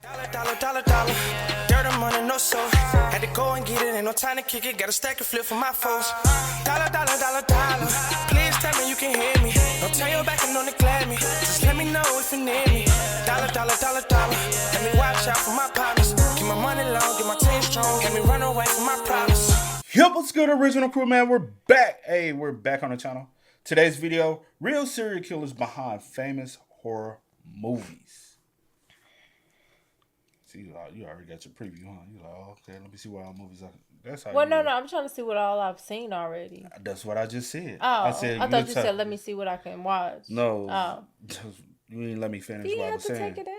Dollar. Dirt and money, no soul. Had to go and get it, ain't no time to kick it. Got a stack and flip for my foes. Dollar. Please tell me you can hear me. Don't turn your back and don't neglect me. Just let me know if you need me. Dollar. Let me watch out for my partners. Keep my money long, get my team strong. Let me run away from my problems. Yup, what's good, original crew, man? We're back. Hey, we're back on the channel. Today's video, real serial killers behind famous horror movies. See, you already got your preview, huh? You're like, oh, okay, let me see what all movies are. That's how. Well, no, I'm trying to see what all I've seen already. That's what I just said. Oh, I thought you said, let me see what I can watch. No, you didn't let me finish what I was saying. Take it down.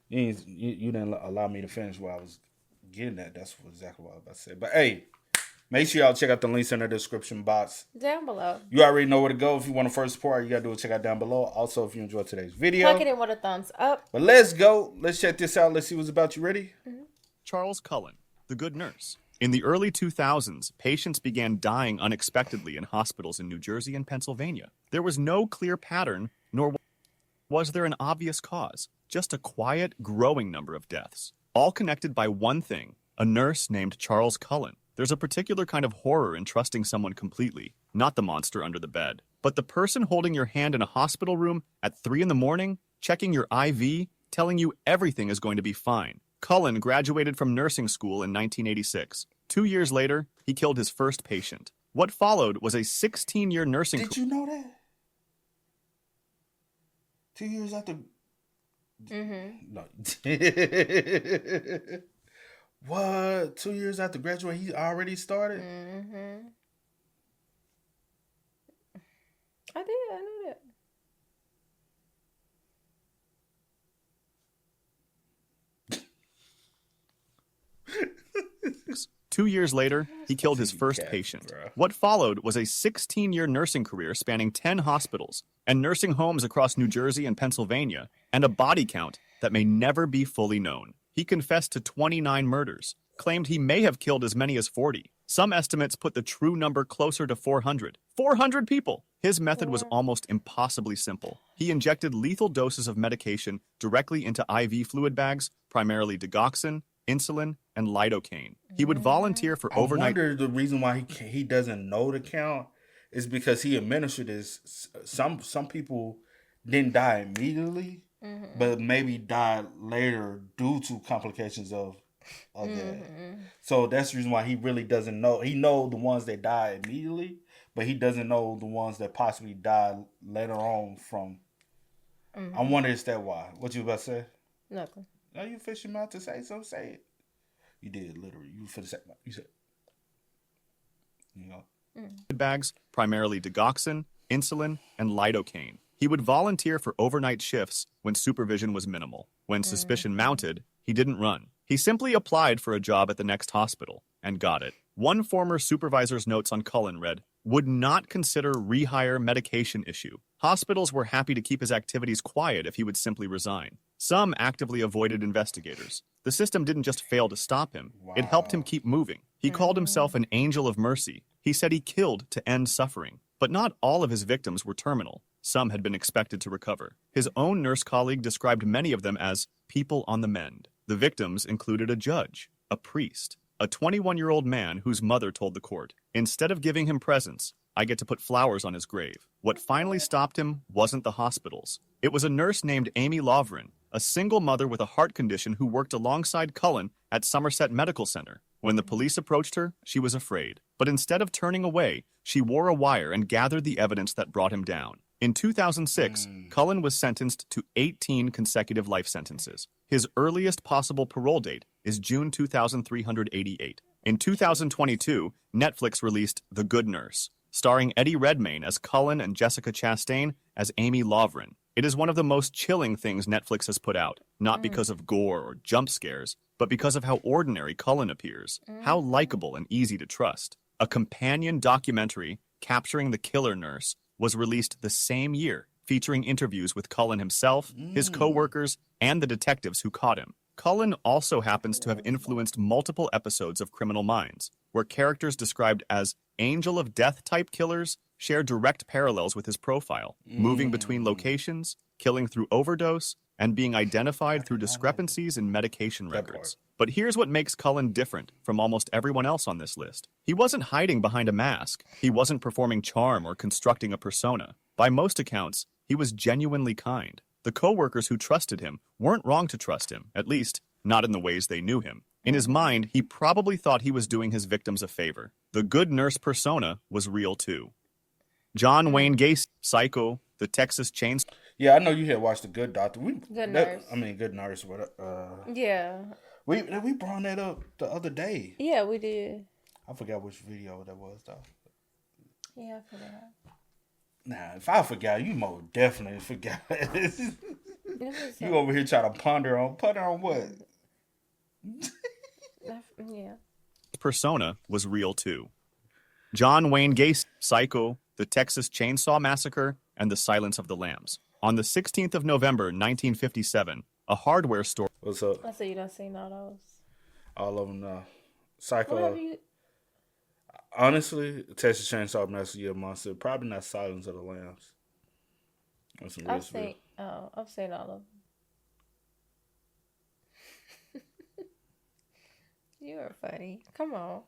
You didn't allow me to finish what I was getting at. That's exactly what I was about to say. But hey, make sure y'all check out the links in the description box. Down below. You already know where to go. If you want to first support, you got to do it. Check out down below. Also, if you enjoyed today's video. Plug it in with a thumbs up. But let's go. Let's check this out. Let's see what's about. You ready? Mm-hmm. Charles Cullen, the good nurse. In the early 2000s, patients began dying unexpectedly in hospitals in New Jersey and Pennsylvania. There was no clear pattern, nor was there an obvious cause. Just a quiet, growing number of deaths. All connected by one thing, a nurse named Charles Cullen. There's a particular kind of horror in trusting someone completely, not the monster under the bed, but the person holding your hand in a hospital room at 3 a.m, checking your IV, telling you everything is going to be fine. Cullen graduated from nursing school in 1986. 2 years later, he killed his first patient. What followed was a 16-year nursing Did you know that? 2 years after... Mm-hmm. No. What? 2 years after graduating, he already started? Mm-hmm. I knew that. 2 years later, he killed his first patient. What followed was a 16-year nursing career spanning 10 hospitals and nursing homes across New Jersey and Pennsylvania, and a body count that may never be fully known. He confessed to 29 murders, claimed he may have killed as many as 40. Some estimates put the true number closer to 400. 400 people! His method was almost impossibly simple. He injected lethal doses of medication directly into IV fluid bags, primarily digoxin, insulin, and lidocaine. He would volunteer for overnight... I wonder the reason why he doesn't know the count is because he administered this. Some people didn't die immediately, but maybe died later due to complications of that. So that's the reason why he really doesn't know. He knows the ones that die immediately, but he doesn't know the ones that possibly died later on from... I wonder is that why. What you about to say? Nothing. No, you fish your mouth to say so. Say it. You did literally. You for the second. You said. You know. Bags, primarily digoxin, insulin, and lidocaine. He would volunteer for overnight shifts when supervision was minimal. When suspicion mounted, he didn't run. He simply applied for a job at the next hospital and got it. One former supervisor's notes on Cullen read, "Would not consider rehire medication issue. Hospitals were happy to keep his activities quiet if he would simply resign. Some actively avoided investigators. The system didn't just fail to stop him. It helped him keep moving. He called himself an angel of mercy. He said he killed to end suffering. But not all of his victims were terminal. Some had been expected to recover. His own nurse colleague described many of them as people on the mend. The victims included a judge, a priest, a 21-year-old man whose mother told the court, instead of giving him presents, I get to put flowers on his grave. What finally stopped him wasn't the hospitals. It was a nurse named Amy Lovren, a single mother with a heart condition who worked alongside Cullen at Somerset Medical Center. When the police approached her, she was afraid. But instead of turning away, she wore a wire and gathered the evidence that brought him down. In 2006, Cullen was sentenced to 18 consecutive life sentences. His earliest possible parole date is June 2388. In 2022, Netflix released The Good Nurse, starring Eddie Redmayne as Cullen and Jessica Chastain as Amy Lovren. It is one of the most chilling things Netflix has put out, not because of gore or jump scares, but because of how ordinary Cullen appears, how likable and easy to trust. A companion documentary capturing the killer nurse was released the same year, featuring interviews with Cullen himself, his co-workers, and the detectives who caught him. Cullen also happens to have influenced multiple episodes of Criminal Minds, where characters described as angel of death type killers share direct parallels with his profile, moving between locations, killing through overdose, and being identified through discrepancies in medication That records. part. But here's what makes Cullen different from almost everyone else on this list. He wasn't hiding behind a mask. He wasn't performing charm or constructing a persona. By most accounts, he was genuinely kind. The coworkers who trusted him weren't wrong to trust him, at least, not in the ways they knew him. In his mind, he probably thought he was doing his victims a favor. The good nurse persona was real too. John Wayne Gacy, Psycho, the Texas Chainsaw. Yeah, I know you had watched The Good Doctor. Good Nurse. Good Nurse. Yeah. We brought that up the other day. Yeah, we did. I forgot which video that was though. Yeah, I forgot. Nah, if I forgot, you most definitely forgot. You over here trying to ponder on what? Yeah. Persona was real too. John Wayne Gacy, Psycho, the Texas Chainsaw Massacre, and The Silence of the Lambs. On the 16th of November, 1957, a hardware store. What's up? I say you don't seen all those. All of them. What Psycho. have you? Honestly, Texas Chainsaw Massacre, Monster. Probably not Silence of the Lambs. That's some real I've stuff. seen. Oh, I've seen all of them. You are funny. Come on.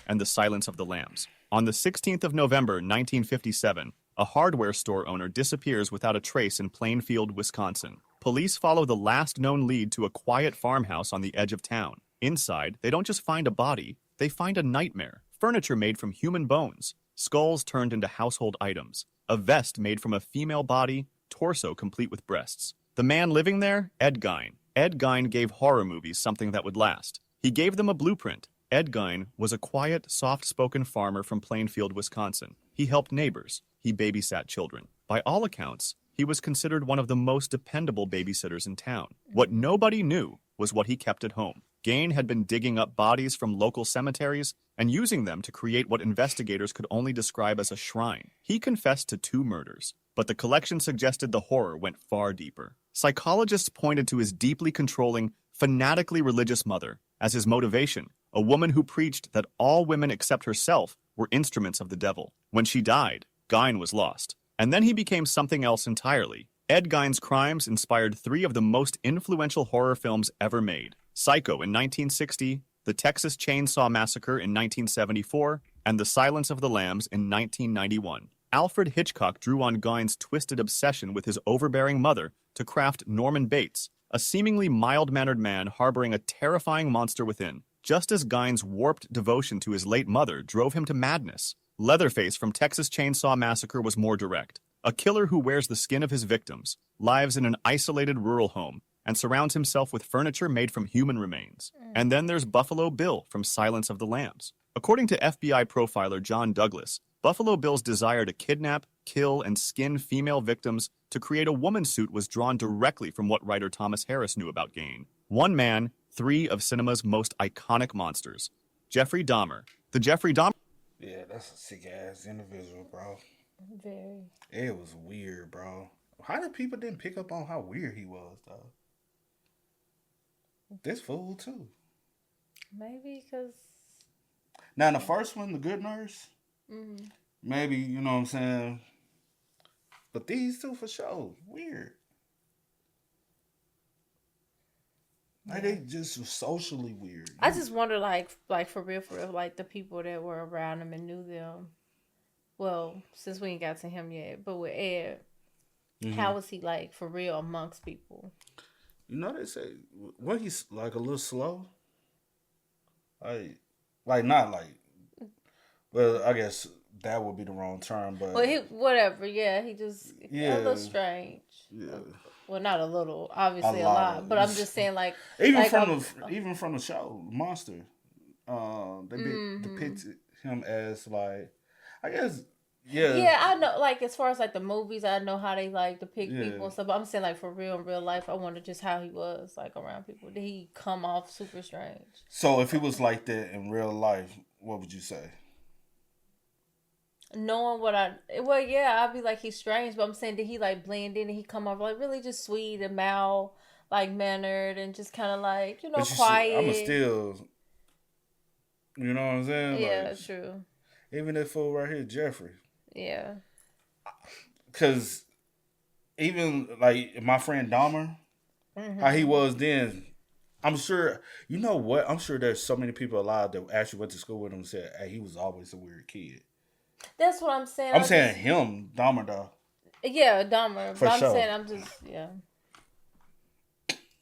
And The Silence of the Lambs. On the 16th of November, 1957, a hardware store owner disappears without a trace in Plainfield, Wisconsin. Police follow the last known lead to a quiet farmhouse on the edge of town. Inside, they don't just find a body, they find a nightmare. Furniture made from human bones, skulls turned into household items, a vest made from a female body, torso complete with breasts. The man living there? Ed Gein. Ed Gein gave horror movies something that would last. He gave them a blueprint. Ed Gein was a quiet, soft-spoken farmer from Plainfield, Wisconsin. He helped neighbors. He babysat children. By all accounts, he was considered one of the most dependable babysitters in town. What nobody knew was what he kept at home. Gein had been digging up bodies from local cemeteries and using them to create what investigators could only describe as a shrine. He confessed to 2 murders, but the collection suggested the horror went far deeper. Psychologists pointed to his deeply controlling, fanatically religious mother as his motivation, a woman who preached that all women except herself were instruments of the devil. When she died, Gein was lost. And then he became something else entirely. Ed Gein's crimes inspired 3 of the most influential horror films ever made. Psycho in 1960, The Texas Chainsaw Massacre in 1974, and The Silence of the Lambs in 1991. Alfred Hitchcock drew on Gein's twisted obsession with his overbearing mother to craft Norman Bates, a seemingly mild-mannered man harboring a terrifying monster within, just as Gein's warped devotion to his late mother drove him to madness. Leatherface from Texas Chainsaw Massacre was more direct. A killer who wears the skin of his victims, lives in an isolated rural home, and surrounds himself with furniture made from human remains. And then there's Buffalo Bill from Silence of the Lambs. According to FBI profiler John Douglas, Buffalo Bill's desire to kidnap, kill, and skin female victims to create a woman suit was drawn directly from what writer Thomas Harris knew about Gein. One man, 3 of cinema's most iconic monsters. Jeffrey Dahmer. The Jeffrey Dahmer... Yeah, that's a sick-ass individual, bro. Very. It was weird, bro. How did people didn't pick up on how weird he was, though? This fool, too. Maybe because. Now, in the first one, The Good Nurse, maybe, you know what I'm saying? But these two, for sure, weird. Like, they just were socially weird. I just wonder, like for real, like the people that were around him and knew them. Well, since we ain't got to him yet, but with Ed, how was he like for real amongst people? You know, they say, when he's like a little slow, like not like, well, I guess that would be the wrong term, but. Well, whatever, yeah, he just a Yeah. little strange. Yeah. Well, not a little, obviously a lot. lot, but I'm just saying, like Even like from the show, Monster, they depicted him as like, I guess, yeah. Yeah, I know. Like as far as like the movies, I know how they like depict Yeah. people and stuff. But I'm saying like for real in real life, I wonder just how he was like around people. Did he come off super strange? So if he was like that in real life, what would you say? Knowing I'd be like he's strange, but I'm saying did he like blend in and he come off like really just sweet and mild, like mannered and just kind of like quiet. I'm still, you know what I'm saying? Yeah, like, true. Even that fool right here, Jeffrey. Yeah. Because even like my friend Dahmer, how he was then. I'm sure, you know what? I'm sure there's so many people alive that actually went to school with him and said, hey, he was always a weird kid. That's what I'm saying. I'm saying him, Dahmer, though. Yeah, Dahmer. For But I'm sure. saying I'm just, yeah.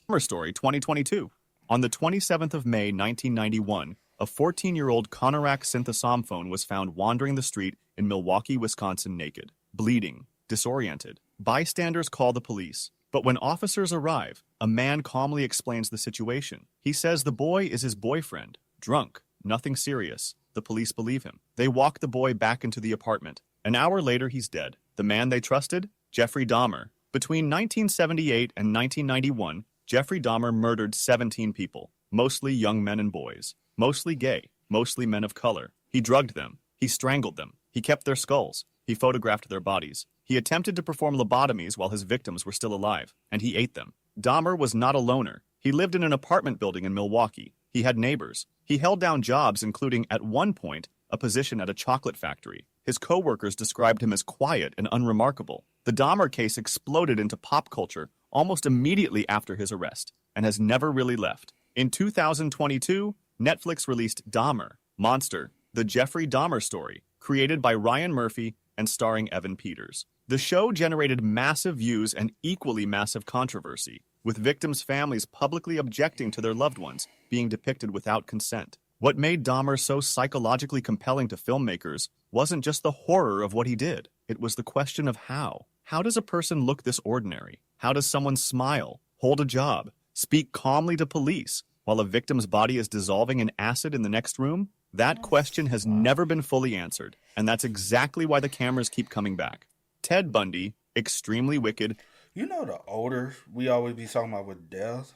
Dahmer story 2022. On the 27th of May, 1991, a 14-year-old Conorak synthesom phone was found wandering the street in Milwaukee, Wisconsin naked, bleeding, disoriented. Bystanders call the police. But when officers arrive, a man calmly explains the situation. He says the boy is his boyfriend, drunk, nothing serious. The police believe him. They walk the boy back into the apartment. An hour later, he's dead. The man they trusted? Jeffrey Dahmer. Between 1978 and 1991, Jeffrey Dahmer murdered 17 people, mostly young men and boys, mostly gay, mostly men of color. He drugged them. He strangled them. He kept their skulls. He photographed their bodies. He attempted to perform lobotomies while his victims were still alive, and he ate them. Dahmer was not a loner. He lived in an apartment building in Milwaukee. He had neighbors. He held down jobs, including, at one point, a position at a chocolate factory. His co-workers described him as quiet and unremarkable. The Dahmer case exploded into pop culture almost immediately after his arrest, and has never really left. In 2022, Netflix released Dahmer, Monster, the Jeffrey Dahmer story, created by Ryan Murphy and starring Evan Peters. The show generated massive views and equally massive controversy, with victims' families publicly objecting to their loved ones being depicted without consent. What made Dahmer so psychologically compelling to filmmakers wasn't just the horror of what he did. It was the question of how. How does a person look this ordinary? How does someone smile, hold a job, speak calmly to police while a victim's body is dissolving in acid in the next room? That question has never been fully answered, and that's exactly why the cameras keep coming back. Ted Bundy, extremely wicked. You know the older we always be talking about with death?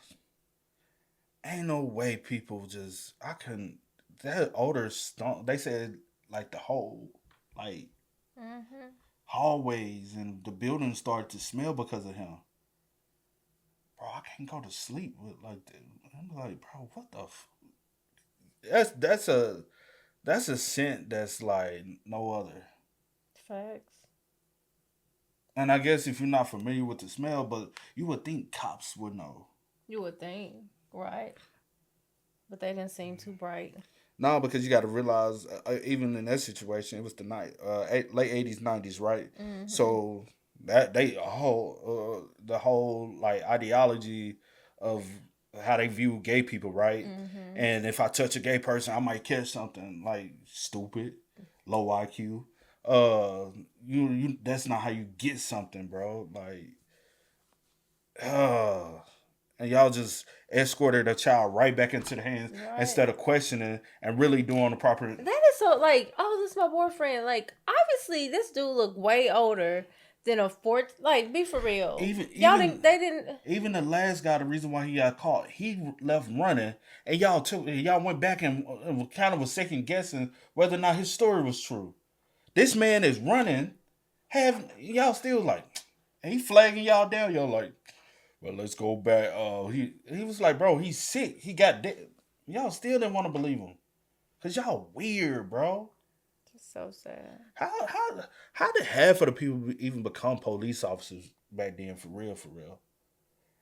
Ain't no way people just, I couldn't, that older, they said like the whole, like, hallways and the building started to smell because of him. Bro, I can't go to sleep with like that. I'm like, bro, what the that's a scent that's like no other. Facts. And I guess if you're not familiar with the smell, but you would think cops would know. You would think, right? But they didn't seem too bright. No, because you got to realize, even in that situation, it was the late '80s, '90s, right? So that the whole like ideology of how they view gay people, right? And if I touch a gay person, I might catch something like stupid, low IQ. You that's not how you get something, bro. Like, and y'all just escorted a child right back into the hands instead of questioning and really doing the proper. That is so like, oh, this is my boyfriend. Like, obviously, this dude look way older than a fourth. Like, be for real. They didn't. Even the last guy, the reason why he got caught, he left running, and y'all went back and kind of was second guessing whether or not his story was true. This man is running, y'all still like, and he flagging y'all down. Y'all like, well, let's go back. He was like, bro, he's sick. He got dead. Y'all still didn't want to believe him, cause y'all weird, bro. It's so sad. How did half of the people even become police officers back then? For real.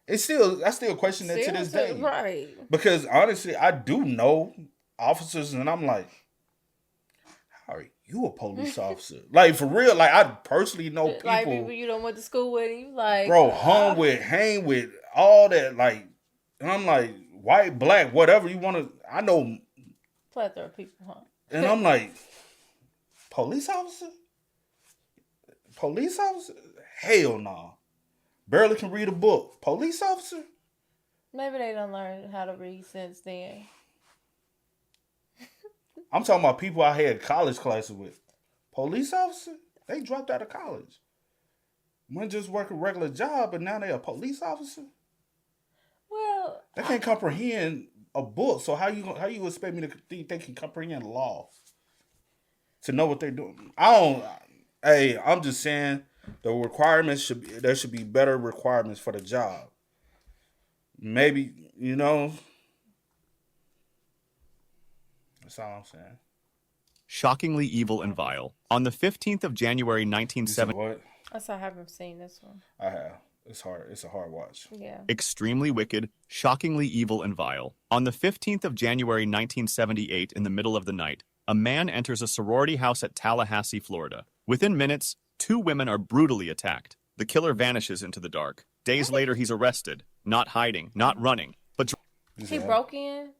I still question that to this day, right? Because honestly, I do know officers, and I'm like, how are you a police officer? Like, for real, like, I personally know people. Like people you don't went to school with, and you like, bro, hang with, all that, like, and I'm like, white, black, whatever you want to, I know. Plethora of people, huh? And I'm like, police officer? Police officer? Hell no. Barely can read a book. Police officer? Maybe they don't learn how to read since then. I'm talking about people I had college classes with. Police officer? They dropped out of college. Went just work a regular job, but now they a police officer? Well, they can't comprehend a book. So how you expect me to think they can comprehend law? To know what they're doing? I'm just saying the requirements there should be better requirements for the job. Maybe, that's all I'm saying. Shockingly evil and vile. On the 15th of January 1970. What? I haven't seen this one. I have. It's hard. It's a hard watch. Yeah. Extremely wicked, shockingly evil, and vile. On the 15th of January 1978, in the middle of the night, a man enters a sorority house at Tallahassee, Florida. Within minutes, 2 women are brutally attacked. The killer vanishes into the dark. Days later, he's arrested, not hiding, not running, but He broke in?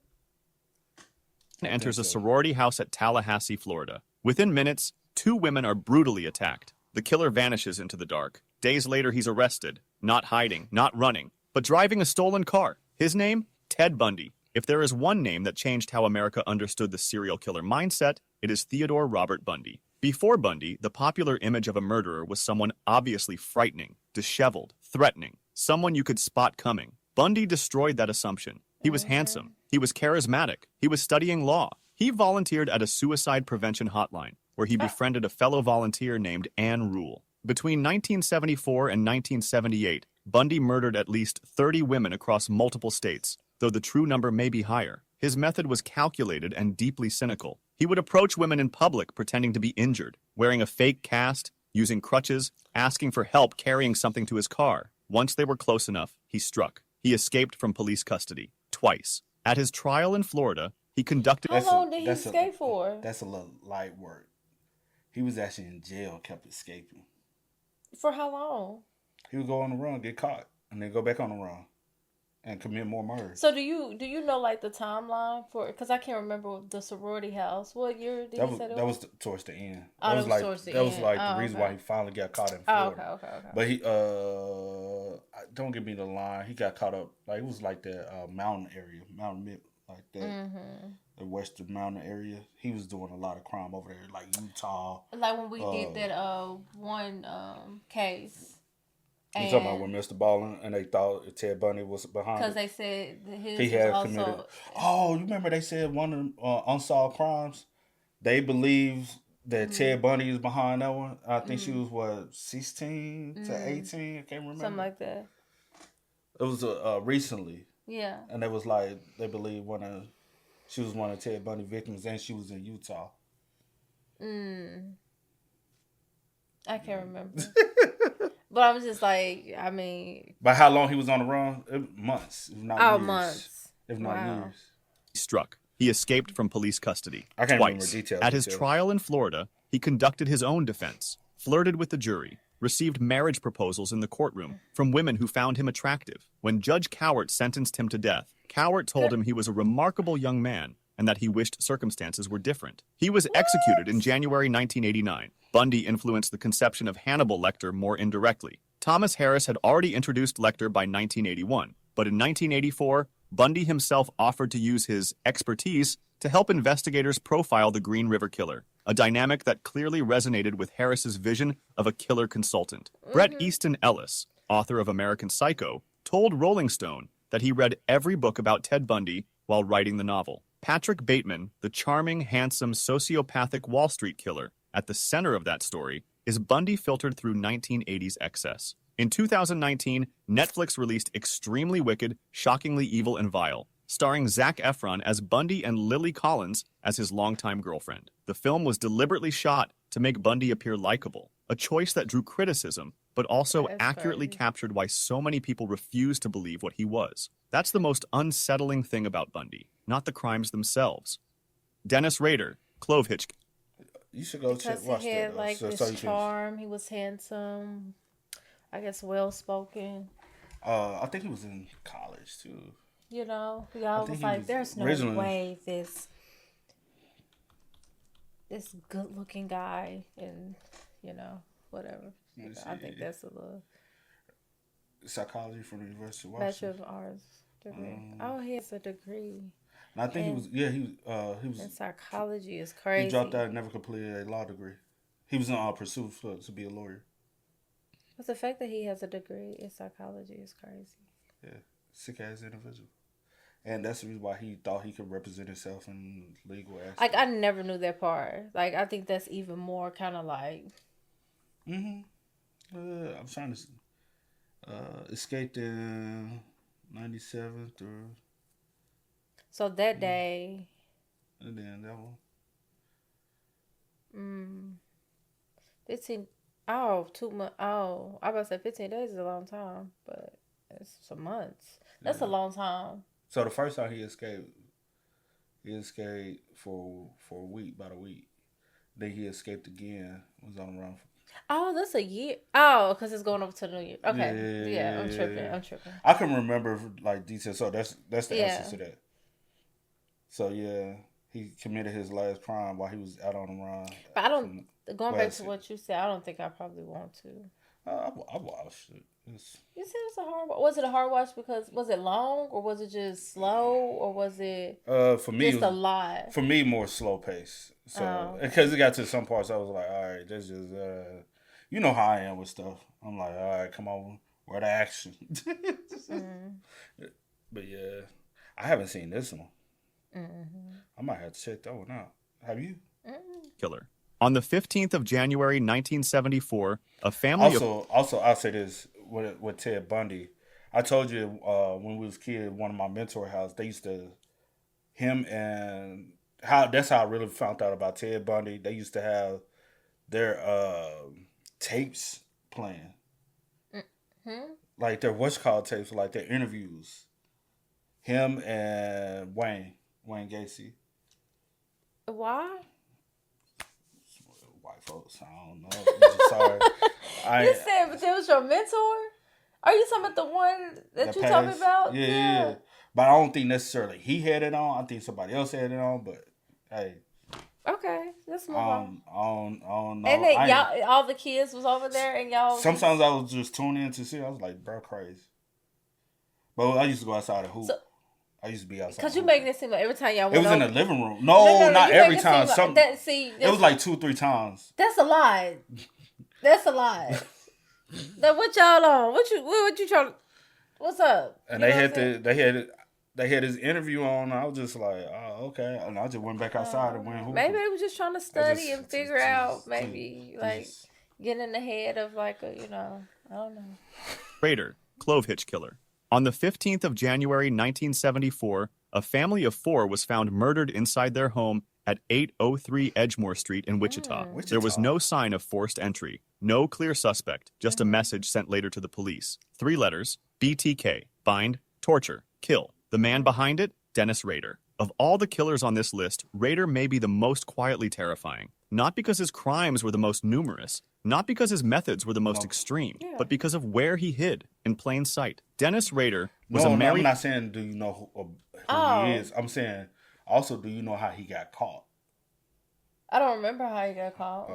enters a sorority house at Tallahassee, Florida. Within minutes, 2 women are brutally attacked. The killer vanishes into the dark. Days later, he's arrested, not hiding, not running, but driving a stolen car. His name? Ted Bundy. If there is one name that changed how America understood the serial killer mindset, it is Theodore Robert Bundy. Before Bundy, the popular image of a murderer was someone obviously frightening, disheveled, threatening, someone you could spot coming. Bundy destroyed that assumption. He was handsome. He was charismatic. He was studying law. He volunteered at a suicide prevention hotline, where he befriended a fellow volunteer named Ann Rule. Between 1974 and 1978, Bundy murdered at least 30 women across multiple states, though the true number may be higher. His method was calculated and deeply cynical. He would approach women in public pretending to be injured, wearing a fake cast, using crutches, asking for help carrying something to his car. Once they were close enough, he struck. He escaped from police custody, twice. At his trial in Florida, he conducted... How long did he escape for? That's a little light work. He was actually in jail, kept escaping. For how long? He would go on the run, get caught, and then go back on the run and commit more murders. So do you know like the timeline for? Because I can't remember the sorority house. What year did he say that was towards the end. Oh, that was like towards the that was end. like Oh, the reason okay. why he finally got caught in Oh, Florida. okay. But he don't give me the line. He got caught up like it was like the mountain area, like that. The western mountain area. He was doing a lot of crime over there, like Utah. Like when we did that one case. You talking about when Mr. Ballin and they thought Ted Bundy was behind Because it? they said that his He was had also... committed. Oh, you remember they said one of them unsolved crimes? They believe that Ted Bundy is behind that one. I think she was 16 to 18. I can't remember. Something like that. It was recently, Yeah. and they was like they believe she was one of Ted Bundy victims, and she was in Utah. I can't remember. But I was just like, I mean... But how long he was on the run? Months, if not years. Months. If not years. struck. He escaped from police custody I can't remember twice. details. At his trial in Florida, he conducted his own defense, flirted with the jury, received marriage proposals in the courtroom from women who found him attractive. When Judge Cowart sentenced him to death, Cowart told him he was a remarkable young man and that he wished circumstances were different. He was executed in January 1989. Bundy influenced the conception of Hannibal Lecter more indirectly. Thomas Harris had already introduced Lecter by 1981, but in 1984, Bundy himself offered to use his expertise to help investigators profile the Green River Killer, a dynamic that clearly resonated with Harris's vision of a killer consultant. Bret Easton Ellis, author of American Psycho, told Rolling Stone that he read every book about Ted Bundy while writing the novel. Patrick Bateman, the charming, handsome, sociopathic Wall Street killer, at the center of that story is Bundy filtered through 1980s excess. In 2019, Netflix released Extremely Wicked, Shockingly Evil and Vile, starring Zac Efron as Bundy and Lily Collins as his longtime girlfriend. The film was deliberately shot to make Bundy appear likable, a choice that drew criticism, but also accurately captured why so many people refused to believe what he was. That's the most unsettling thing about Bundy, not the crimes themselves. Dennis Rader, Clove Hitch. You should go Because watch he had that. like so this you can- charm. He was handsome. I guess well-spoken. I think he was in college too. You know, we all think was he like, was there's no originally- way this good-looking guy and, you know, whatever. Let me I see. think that's a little Psychology from the University of Bachelor Washington. of Arts degree. Oh, he has a degree. And I think he was. Yeah, he was. And psychology is He crazy. dropped out and never completed a law degree. He was in pursuit to be a lawyer. But the fact that he has a degree in psychology is crazy. Yeah, sick ass individual. And that's the reason why he thought he could represent himself in legal aspects. Like, I never knew that part. Like, I think that's even more kind of like... I'm trying to escaped in 97 through. So that day... And then that one. 15 Oh, 2 months. Oh, I was about to say 15 days is a long time, but it's some months. That's a long time. So the first time he escaped for a week, about a week. Then he escaped again. Was on the run. Oh, that's a year. Oh, because it's going over to the new year. Yeah, Okay. Yeah, I'm tripping. I can remember like details. So that's the Yeah. answer to that. So yeah, he committed his last crime while he was out on the run. But I don't. Going back to Classic. what you said, I don't think I probably want to. I watched it. You said it's a hard. Was it a hard watch because was it long or was it just slow or was it For me, just a lot? For me, more slow pace. So because it got to some parts, I was like, all right, this is you know how I am with stuff. I'm like, all right, come on, where the action? But yeah, I haven't seen this one. I might have to check that one out. Have you? Killer. On the 15th of January, 1974, a family Also, I'll say this with Ted Bundy. I told you when we was kids, one of my mentor house, they used to, him and, that's how I really found out about Ted Bundy. They used to have their tapes playing. Like their what's called tapes, like their interviews. Him and Wayne Gacy. Why? White folks, I don't know. I'm just sorry. You said, but that was your mentor? Are you talking about the one that you talking about? Yeah. But I don't think necessarily he had it on. I think somebody else had it on. But hey, okay, let's move on. I don't know. And then y'all, all the kids was over there, and y'all. Sometimes I was just tuning in to see. I was like, bro, crazy. But I used to go outside and hoop. I used to be outside. Because you making it seem like every time y'all went it was over, in the living room. No, not every time. Like it was like 2-3 times. That's a lie. That's a lie. Now what y'all on? What you trying? What's up? And they had his interview on. And I was just like, oh, okay. And I just went back outside and went hooping. Maybe they was just trying to study and figure out maybe like getting in the head of like a I don't know. Rader, Clove Hitch Killer. On the 15th of January, 1974, a family of 4 was found murdered inside their home at 803 Edgemoor Street in Wichita. There was no sign of forced entry, no clear suspect, just a message sent later to the police. 3 letters, BTK, bind, torture, kill. The man behind it, Dennis Rader. Of all the killers on this list, Rader may be the most quietly terrifying. Not because his crimes were the most numerous, not because his methods were the most extreme, but because of where he hid, in plain sight. Dennis Rader was a married... I'm not saying do you know who he is. I'm saying also do you know how he got caught? I don't remember how he got caught.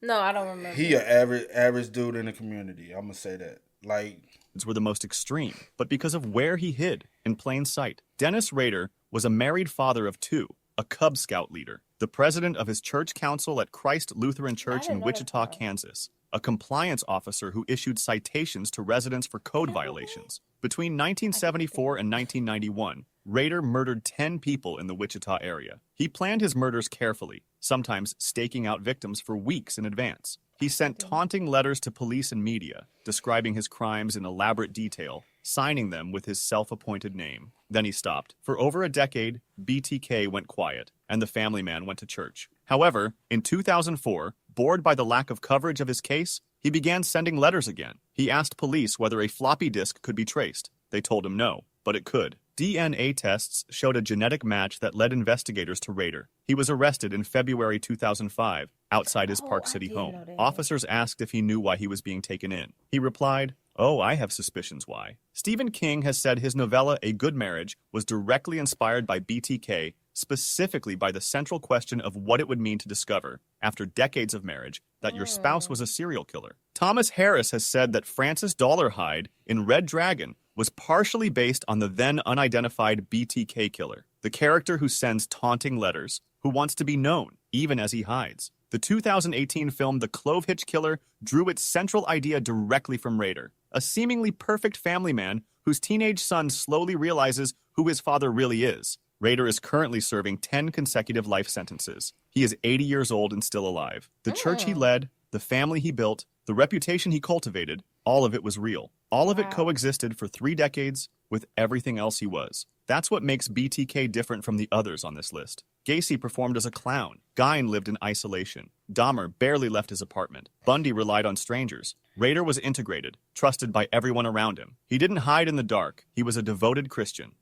No, I don't remember. He an average dude in the community. I'm gonna say that. Like were the most extreme, but because of where he hid, in plain sight. Dennis Rader was a married father of 2, a Cub Scout leader, the president of his church council at Christ Lutheran Church in Wichita, Kansas, a compliance officer who issued citations to residents for code violations. Between 1974 and 1991, Rader murdered 10 people in the Wichita area. He planned his murders carefully, sometimes staking out victims for weeks in advance. He sent taunting letters to police and media, describing his crimes in elaborate detail, signing them with his self-appointed name. Then he stopped. For over a decade, BTK went quiet, and the family man went to church. However, in 2004, bored by the lack of coverage of his case, he began sending letters again. He asked police whether a floppy disk could be traced. They told him no, but it could. DNA tests showed a genetic match that led investigators to Rader. He was arrested in February 2005, outside his Park City home. Officers asked if he knew why he was being taken in. He replied, "Oh, I have suspicions why." Stephen King has said his novella A Good Marriage was directly inspired by BTK, specifically by the central question of what it would mean to discover, after decades of marriage, that your spouse was a serial killer. Thomas Harris has said that Francis Dollarhide in Red Dragon was partially based on the then unidentified BTK killer, the character who sends taunting letters, who wants to be known, even as he hides. The 2018 film The Clove Hitch Killer drew its central idea directly from Rader, a seemingly perfect family man whose teenage son slowly realizes who his father really is. Rader is currently serving 10 consecutive life sentences. He is 80 years old and still alive. The church he led, the family he built, the reputation he cultivated, all of it was real. All of it Wow. coexisted for 3 decades with everything else he was. That's what makes BTK different from the others on this list. Gacy performed as a clown. Gein lived in isolation. Dahmer barely left his apartment. Bundy relied on strangers. Rader was integrated, trusted by everyone around him. He didn't hide in the dark. He was a devoted Christian.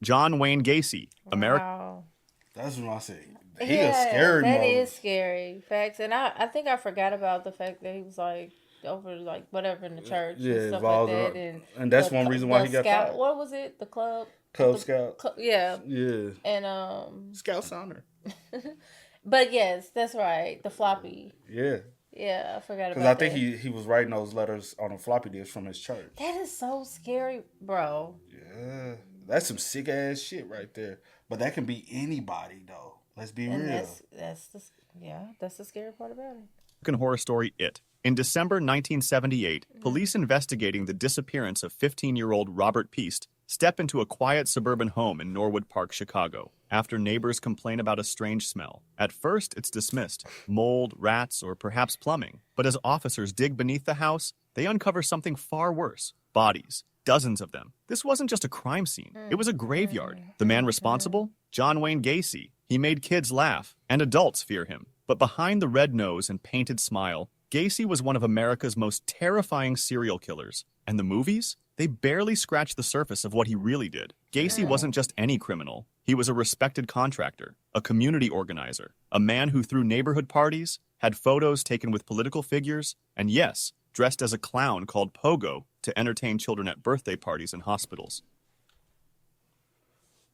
John Wayne Gacy, America. Wow. That's what I say. He a scary that mother. is scary. Facts. And I think I forgot about the fact that he was like over like whatever in the church Yeah, and stuff involved like that. in- and that's one reason why he got scout, fired. What was it? The club? Cub Scout. Yeah. Yeah. And Scout Honor. but yes, that's right. The floppy. Yeah. Yeah, I forgot about Because that. I think he was writing those letters on a floppy disk from his church. That is so scary, bro. Yeah. That's some sick ass shit right there. But that can be anybody though. Let's be And real. that's the scary part about it. American Horror Story It. In December 1978, police investigating the disappearance of 15-year-old Robert Peast step into a quiet suburban home in Norwood Park, Chicago, after neighbors complain about a strange smell. At first, it's dismissed, mold, rats, or perhaps plumbing. But as officers dig beneath the house, they uncover something far worse: bodies. Dozens of them. This wasn't just a crime scene. It was a graveyard. The man responsible? John Wayne Gacy. He made kids laugh, and adults fear him. But behind the red nose and painted smile, Gacy was one of America's most terrifying serial killers. And the movies? They barely scratched the surface of what he really did. Gacy wasn't just any criminal. He was a respected contractor, a community organizer, a man who threw neighborhood parties, had photos taken with political figures, and yes, dressed as a clown called Pogo to entertain children at birthday parties and hospitals.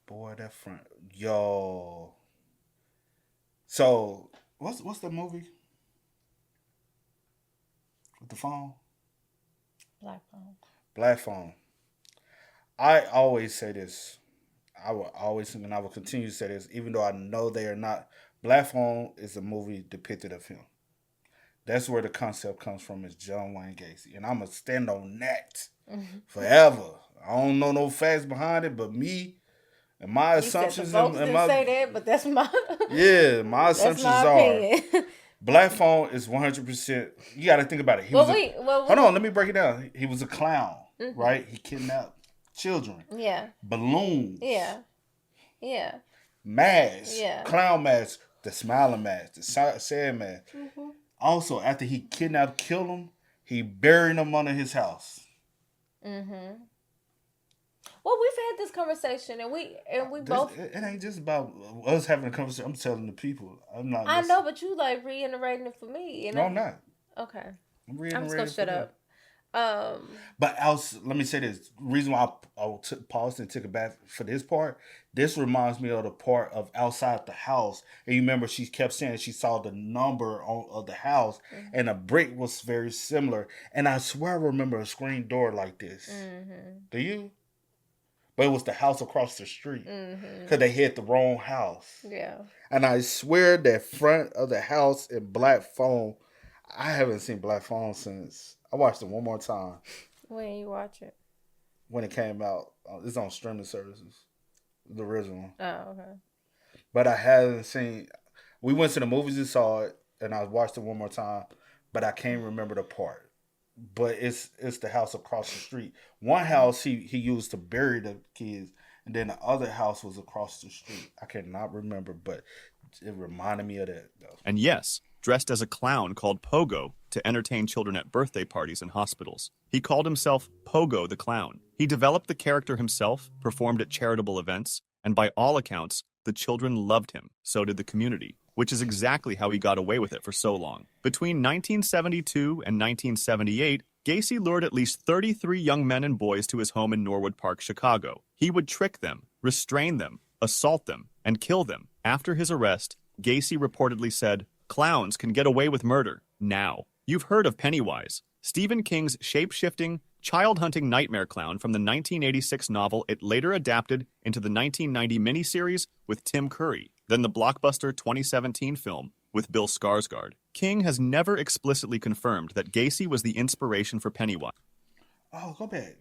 Boy, that front. Yo. So, what's the movie? With the phone? Black phone. Black Phone. I always say this. I will always, and I will continue to say this, even though I know they are not. Black Phone is a movie depicted of him. That's where the concept comes from, is John Wayne Gacy. And I'm going to stand on that forever. I don't know no facts behind it, but me and my assumptions. The folks and didn't my, say that, but that's my yeah, my that's assumptions my are. opinion. Black Phone is 100%. You got to think about it. Hold on, let me break it down. He was a clown, right? He kidnapped children. Yeah. Balloons. Yeah. Yeah. Masks. Yeah. Clown mask. The smiling mask. The sad mask. Also, after he kidnapped, killed them, he buried them under his house. Well, we've had this conversation, and we both. It ain't just about us having a conversation. I'm telling the people. I'm not. I know, but you like reiterating it for me. And No, I'm not. Okay. I'm just gonna shut up. But let me say this. The reason why I paused and took it back for this part, this reminds me of the part of outside the house. And you remember she kept saying she saw the number of the house, and a brick was very similar. And I swear I remember a screen door like this. Do you? But it was the house across the street. Because they hit the wrong house. Yeah. And I swear that front of the house in Black Phone, I haven't seen Black Phone since... I watched it one more time. When you watch it? When it came out. It's on streaming services. The original one. Oh, okay. But I haven't seen... We went to the movies and saw it, and I watched it one more time, but I can't remember the part. But it's the house across the street. One house he used to bury the kids, and then the other house was across the street. I cannot remember, but it reminded me of that, though. And yes, dressed as a clown called Pogo to entertain children at birthday parties and hospitals. He called himself Pogo the Clown. He developed the character himself, performed at charitable events, and by all accounts, the children loved him. So did the community, which is exactly how he got away with it for so long. Between 1972 and 1978, Gacy lured at least 33 young men and boys to his home in Norwood Park, Chicago. He would trick them, restrain them, assault them, and kill them. After his arrest, Gacy reportedly said, "Clowns can get away with murder now." You've heard of Pennywise, Stephen King's shape-shifting, child-hunting nightmare clown from the 1986 novel it later adapted into the 1990 miniseries with Tim Curry, then the blockbuster 2017 film with Bill Skarsgård. King has never explicitly confirmed that Gacy was the inspiration for Pennywise. Oh, go back.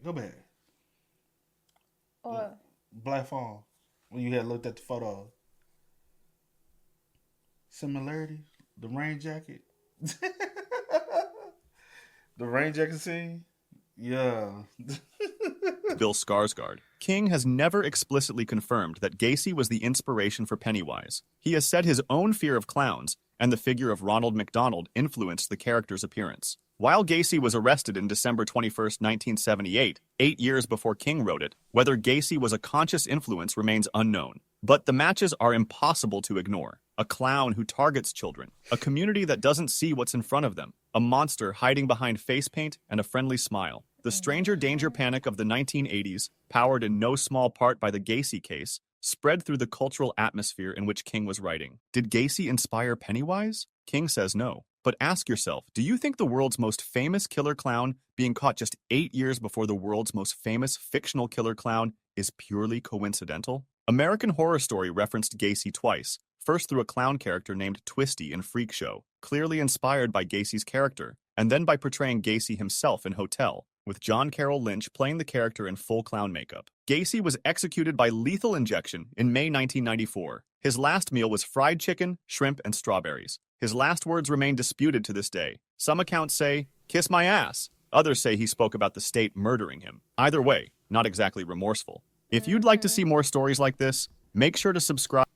What? Black Phone. When you had looked at the photo. Similarity? The rain jacket? The rain jacket scene? Yeah. Bill Skarsgård. King has never explicitly confirmed that Gacy was the inspiration for Pennywise. He has said his own fear of clowns and the figure of Ronald McDonald influenced the character's appearance. While Gacy was arrested in December 21st, 1978, 8 years before King wrote it, whether Gacy was a conscious influence remains unknown. But the matches are impossible to ignore. A clown who targets children, a community that doesn't see what's in front of them, a monster hiding behind face paint and a friendly smile. The stranger danger panic of the 1980s, powered in no small part by the Gacy case, spread through the cultural atmosphere in which King was writing. Did Gacy inspire Pennywise? King says no. But ask yourself, do you think the world's most famous killer clown being caught just 8 years before the world's most famous fictional killer clown is purely coincidental? American Horror Story referenced Gacy twice, first through a clown character named Twisty in Freak Show, clearly inspired by Gacy's character, and then by portraying Gacy himself in Hotel, with John Carroll Lynch playing the character in full clown makeup. Gacy was executed by lethal injection in May 1994. His last meal was fried chicken, shrimp, and strawberries. His last words remain disputed to this day. Some accounts say, "Kiss my ass." Others say he spoke about the state murdering him. Either way, not exactly remorseful. If you'd like to see more stories like this, make sure to subscribe.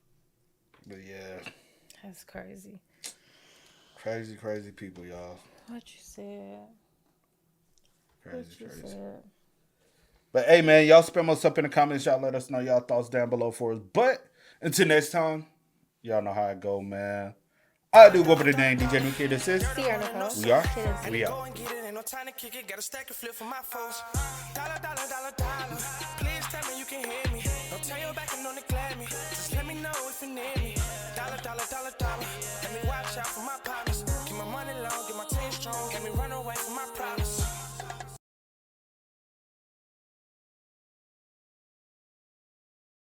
But yeah. That's crazy. Crazy people, y'all. What you said. Crazy. Said. But hey, man, y'all spam us up in the comments. Y'all let us know y'all thoughts down below for us. But until next time, y'all know how it go, man. I do go by the name DJ New Kid. This is Sierra Nicole. We Are. Kid and We Go Are. and get it, ain't no time to kick it. Got a stack of flip for my folks. Dollar. Please tell me you can hear me. Don't turn your back and don't neglect me. Just let me know if you need me. Dollar. Let me watch out for my partners.